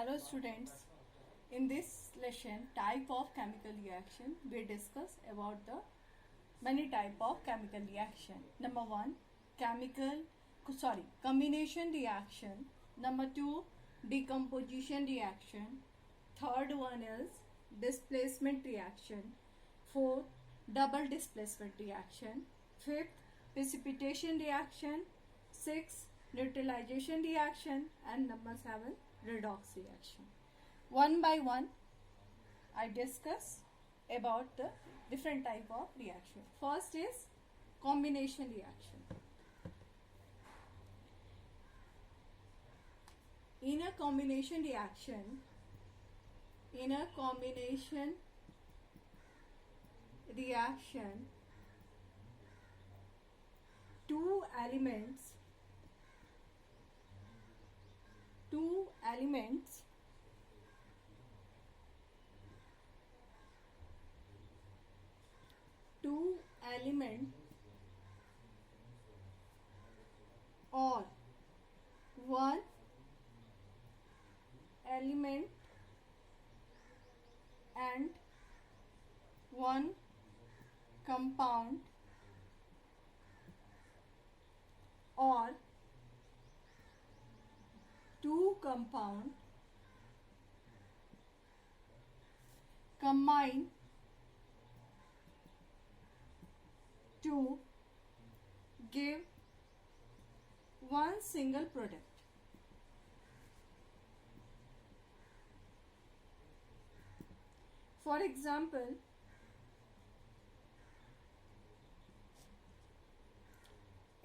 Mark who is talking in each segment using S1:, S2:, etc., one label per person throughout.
S1: Hello students, in this lesson type of chemical reaction we discuss about the many type of chemical reaction. Number 1 combination reaction. Number 2 decomposition reaction. Third one is displacement reaction. Fourth double displacement reaction. Fifth precipitation reaction. Sixth neutralization reaction, and number 7 redox reaction. One by one I discuss about the different type of reaction. First is combination reaction. In a combination reaction, two elements or one element and one compound or two compound combine to give one single product. For example,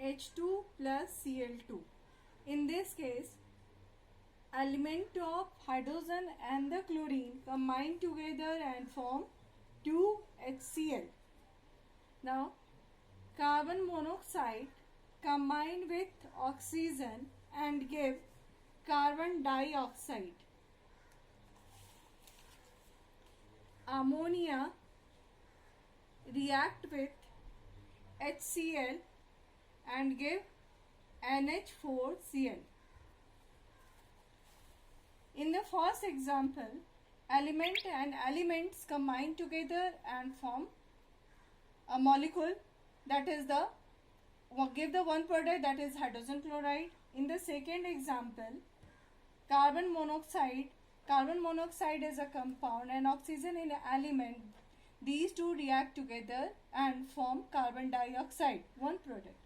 S1: H2 plus Cl2. In this case, element of hydrogen and the chlorine combine together and form 2HCl. Now, carbon monoxide combine with oxygen and give carbon dioxide. Ammonia react with HCl and give NH4Cl. In the first example, element and elements combine together and form a molecule, that is give the one product, that is hydrogen chloride. In the second example, carbon monoxide is a compound and oxygen in an element. These two react together and form carbon dioxide, one product.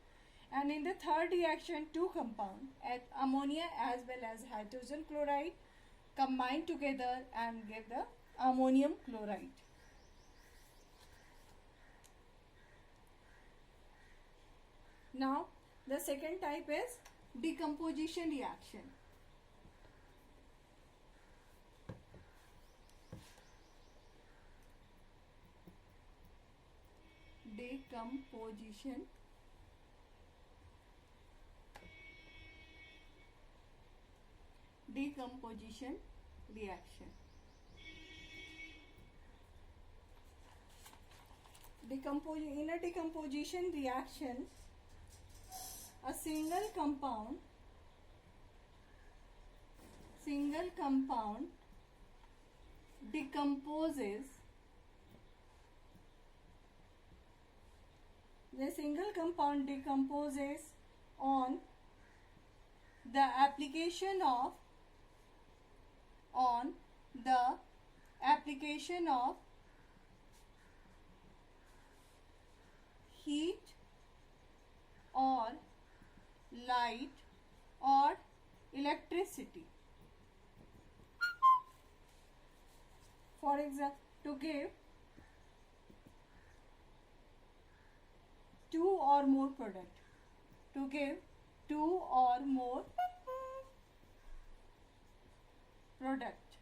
S1: And in the third reaction, two compound, ammonia as well as hydrogen chloride, combine together and give the ammonium chloride. Now, the second type is decomposition reaction. Decomposition reaction. In a decomposition reaction, a single compound decomposes. The single compound decomposes on the application of heat or light or electricity. For example, to give two or more product.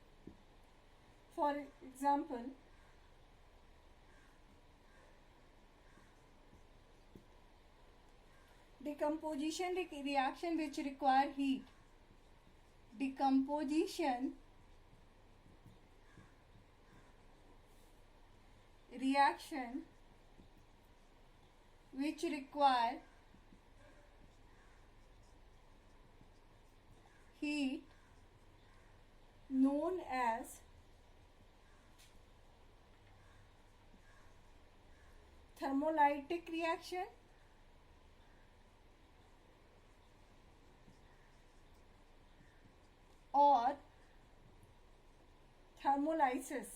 S1: For example, decomposition reaction which require heat. Decomposition reaction which require heat as thermolytic reaction or thermolysis.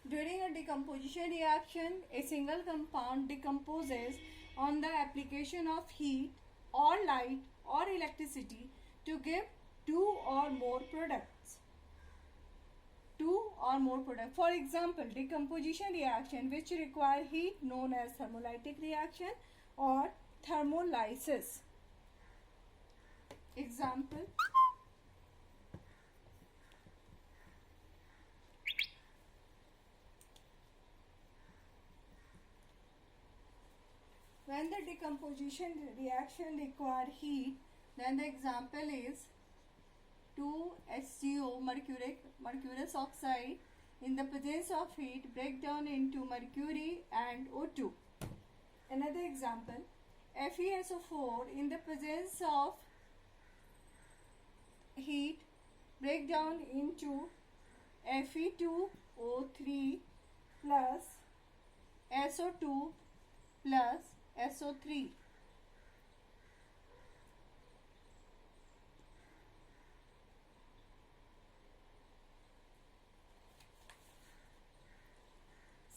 S1: During a decomposition reaction, a single compound decomposes on the application of heat or light or electricity to give two or more products. For example, decomposition reaction which require heat known as thermolytic reaction or thermolysis. Example: when the decomposition reaction require heat, then the example is 2HCO mercurous oxide in the presence of heat break down into mercury and O2. Another example, FeSO4 in the presence of heat break down into Fe2O3 plus SO2 plus SO3.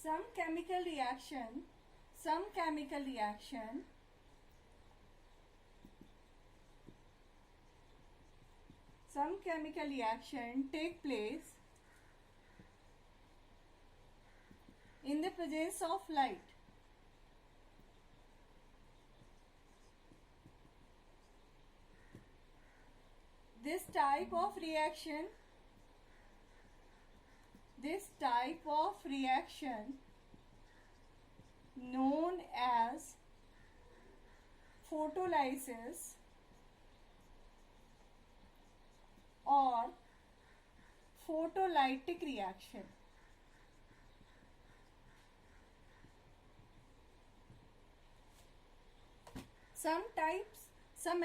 S1: Some chemical reaction take place in the presence of light. This type of reaction known as photolysis or photolytic reaction.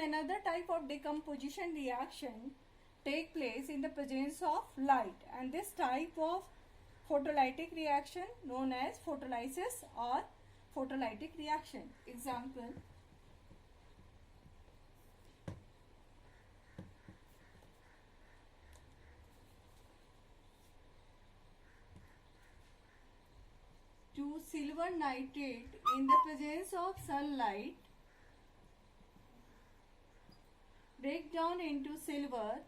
S1: Another type of decomposition reaction take place in the presence of light, and this type of photolytic reaction known as photolysis or photolytic reaction. Example: to silver nitrate in the presence of sunlight break down into silver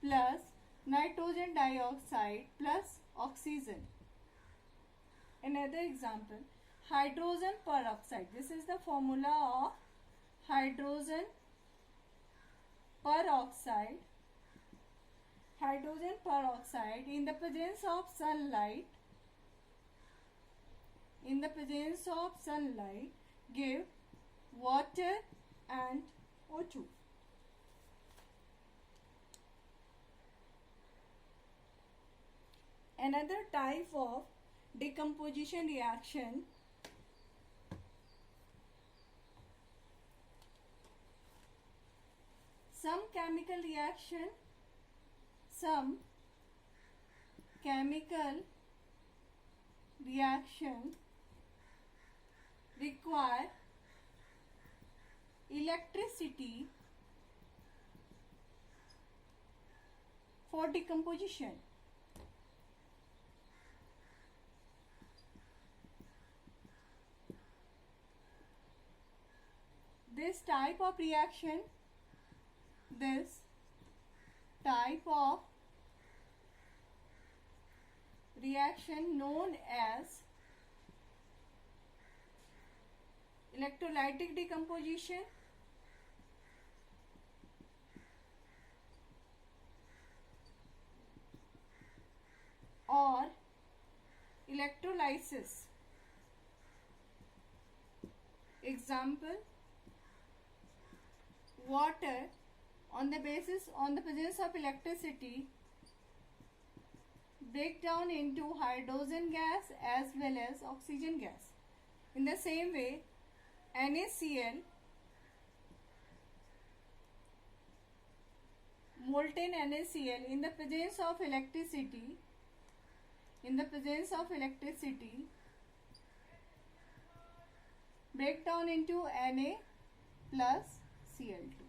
S1: plus nitrogen dioxide plus oxygen. Another example, hydrogen peroxide. This is the formula of hydrogen peroxide. Hydrogen peroxide in the presence of sunlight give water and O2. Another type of decomposition reaction some chemical reaction require electricity for decomposition. This type of reaction known as electrolytic decomposition or electrolysis. Example: water on the presence of electricity break down into hydrogen gas as well as oxygen gas. In the same way, NaCl molten NaCl in the presence of electricity, break down into Na plus Cl2.